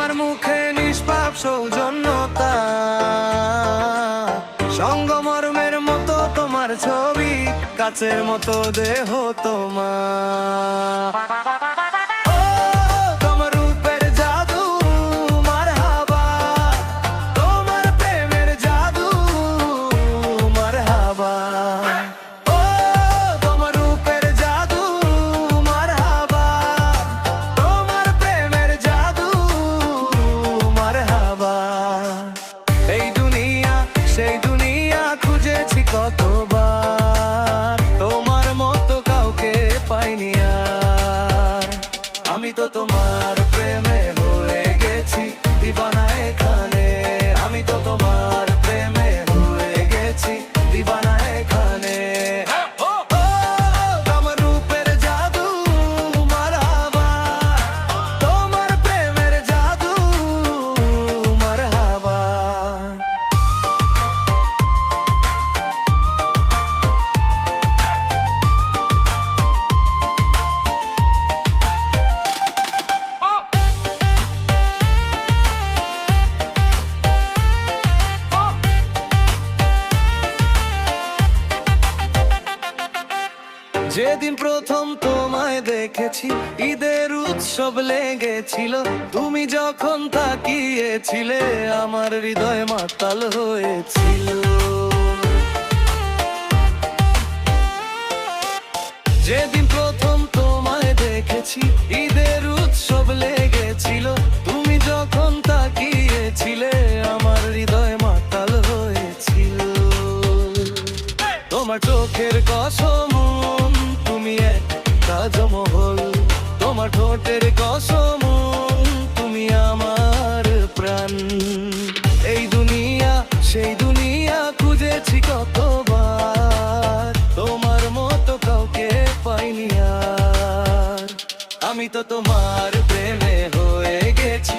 তোমার মুখে নিষ্পাপ সৌজন্যতা, সঙ্গমর্মের মতো তোমার ছবি, কাচের মতো দেহ তোমার। সেই দুনিয়া খুঁজেছি কতবার, তোমার মতো কাউকে পাইনি আর। আমি তো তোমার প্রেমে হয়ে গেছি দিবানা এখানে, আমি তো তোমার প্রেমে হয়ে গেছি দিবানা এখানে। তোমার রূপের জাদু মারহাবা, তোমার প্রেমের জাদু মারহাবা। যেদিন প্রথম তোমায় দেখেছি ঈদের উৎসব লেগেছিল, তুমি যখন তাকিয়েছিলে আমার হৃদয় মাতাল হয়েছিল। যেদিন প্রথম তোমায় দেখেছি ঈদের উৎসব লেগেছিল, তুমি যখন তাকিয়েছিলে আমার হৃদয় মাতাল হয়েছিল। তোমার চোখের কসম তুমি এক তাজমহল, তোমার ঠোঁটের কসম তুমি আমার প্রাণ। এই দুনিয়া সেই দুনিয়া খুঁজেছি কতবার, তোমার মতো কাউকে পাইনি আর। আমি তো তোমার প্রেমে হয়ে গেছি